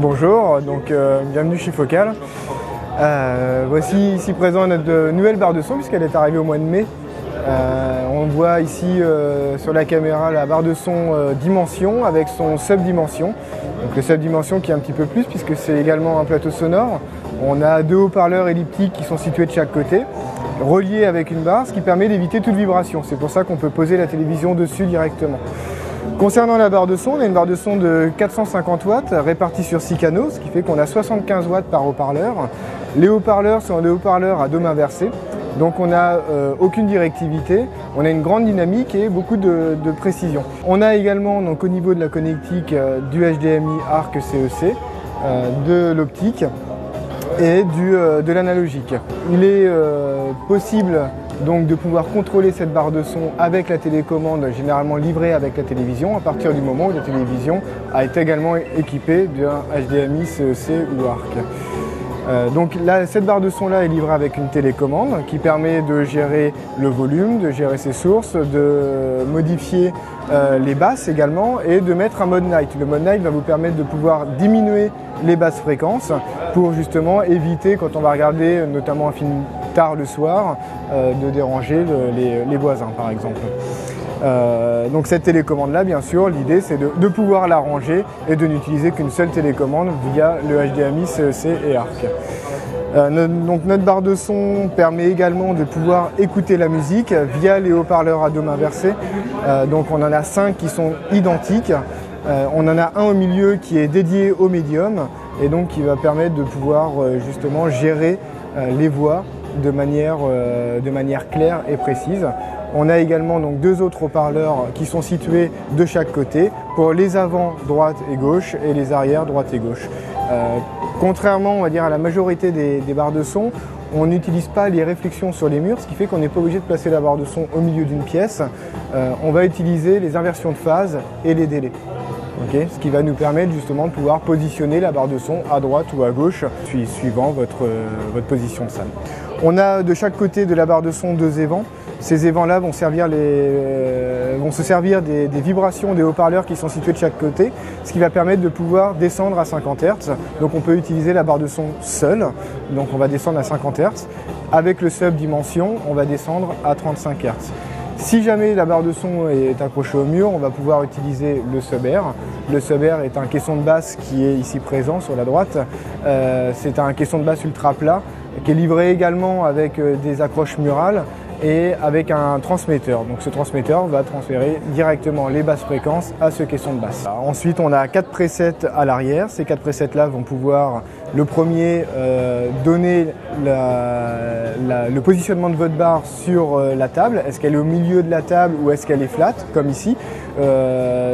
Bonjour, bienvenue chez Focal. Voici ici présent notre nouvelle barre de son puisqu'elle est arrivée au mois de mai. On voit ici sur la caméra la barre de son dimension avec son sub-dimension. Donc le sub-dimension qui est un petit peu plus puisque c'est également un plateau sonore. On a deux haut-parleurs elliptiques qui sont situés de chaque côté, reliés avec une barre, ce qui permet d'éviter toute vibration. C'est pour ça qu'on peut poser la télévision dessus directement. Concernant la barre de son, on a une barre de son de 450 watts répartie sur 6 canaux, ce qui fait qu'on a 75 watts par haut-parleur. Les haut-parleurs sont des haut-parleurs à dôme inversé, donc on n'a aucune directivité, on a une grande dynamique et beaucoup de précision. On a également donc, au niveau de la connectique du HDMI ARC CEC, de l'optique et de l'analogique. Il est possible donc de pouvoir contrôler cette barre de son avec la télécommande généralement livrée avec la télévision à partir du moment où la télévision a été également équipée d'un HDMI CEC ou ARC. Donc là, cette barre de son là est livrée avec une télécommande qui permet de gérer le volume, de gérer ses sources, de modifier les basses également et de mettre un mode night. Le mode night va vous permettre de pouvoir diminuer les basses fréquences pour justement éviter, quand on va regarder notamment un film tard le soir, de déranger les voisins par exemple. Donc cette télécommande là, bien sûr, l'idée c'est de pouvoir la ranger et de n'utiliser qu'une seule télécommande via le HDMI, CEC et ARC. Donc notre barre de son permet également de pouvoir écouter la musique via les haut-parleurs à dôme inversé. Donc on en a 5 qui sont identiques. On en a un au milieu qui est dédié au médium et donc qui va permettre de pouvoir justement gérer les voix de manière claire et précise. On a également donc deux autres haut-parleurs qui sont situés de chaque côté pour les avant droite et gauche et les arrières droite et gauche. Contrairement on va dire à la majorité des barres de son, on n'utilise pas les réflexions sur les murs, ce qui fait qu'on n'est pas obligé de placer la barre de son au milieu d'une pièce. On va utiliser les inversions de phase et les délais. Okay, ce qui va nous permettre justement de pouvoir positionner la barre de son à droite ou à gauche suivant votre position de salle. On a de chaque côté de la barre de son deux évents. Ces évents-là vont se servir des vibrations des haut-parleurs qui sont situés de chaque côté, ce qui va permettre de pouvoir descendre à 50 Hz. Donc on peut utiliser la barre de son seule, donc on va descendre à 50 Hz. Avec le sub-dimension, on va descendre à 35 Hz. Si jamais la barre de son est accrochée au mur, on va pouvoir utiliser le sub-air. Le sub-air est un caisson de basse qui est ici présent sur la droite. C'est un caisson de basse ultra plat qui est livré également avec des accroches murales et avec un transmetteur. Donc ce transmetteur va transférer directement les basses fréquences à ce caisson de basse. Ensuite on a 4 presets à l'arrière. Ces 4 presets là vont pouvoir, le premier, donner le positionnement de votre barre sur la table. Est-ce qu'elle est au milieu de la table ou est-ce qu'elle est flat comme ici.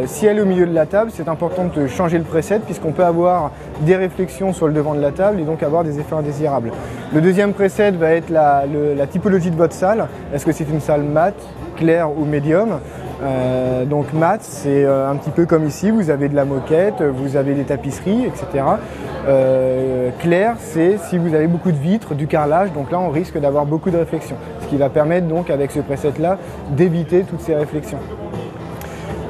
Si elle est au milieu de la table, c'est important de changer le preset puisqu'on peut avoir des réflexions sur le devant de la table et donc avoir des effets indésirables. Le deuxième preset va être la typologie de votre salle. Est-ce que c'est une salle mat, claire ou médium? Donc mat, c'est un petit peu comme ici, vous avez de la moquette, vous avez des tapisseries, etc. Clair, c'est si vous avez beaucoup de vitres, du carrelage, donc là on risque d'avoir beaucoup de réflexions. Ce qui va permettre donc avec ce preset là d'éviter toutes ces réflexions.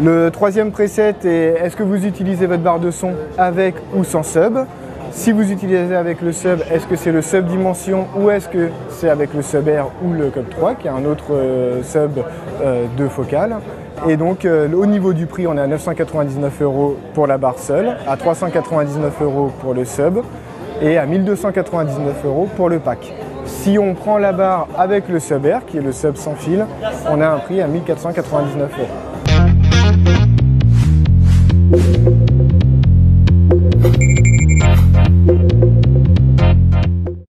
Le troisième preset est est-ce que vous utilisez votre barre de son avec ou sans sub? Si vous utilisez avec le sub, est-ce que c'est le sub dimension ou est-ce que c'est avec le sub air ou le Cub 3 qui est un autre sub de Focal. Et donc au niveau du prix, on est à 999 € pour la barre seule, à 399 € pour le sub et à 1299 € pour le pack. Si on prend la barre avec le sub air, qui est le sub sans fil, on a un prix à 1499 €.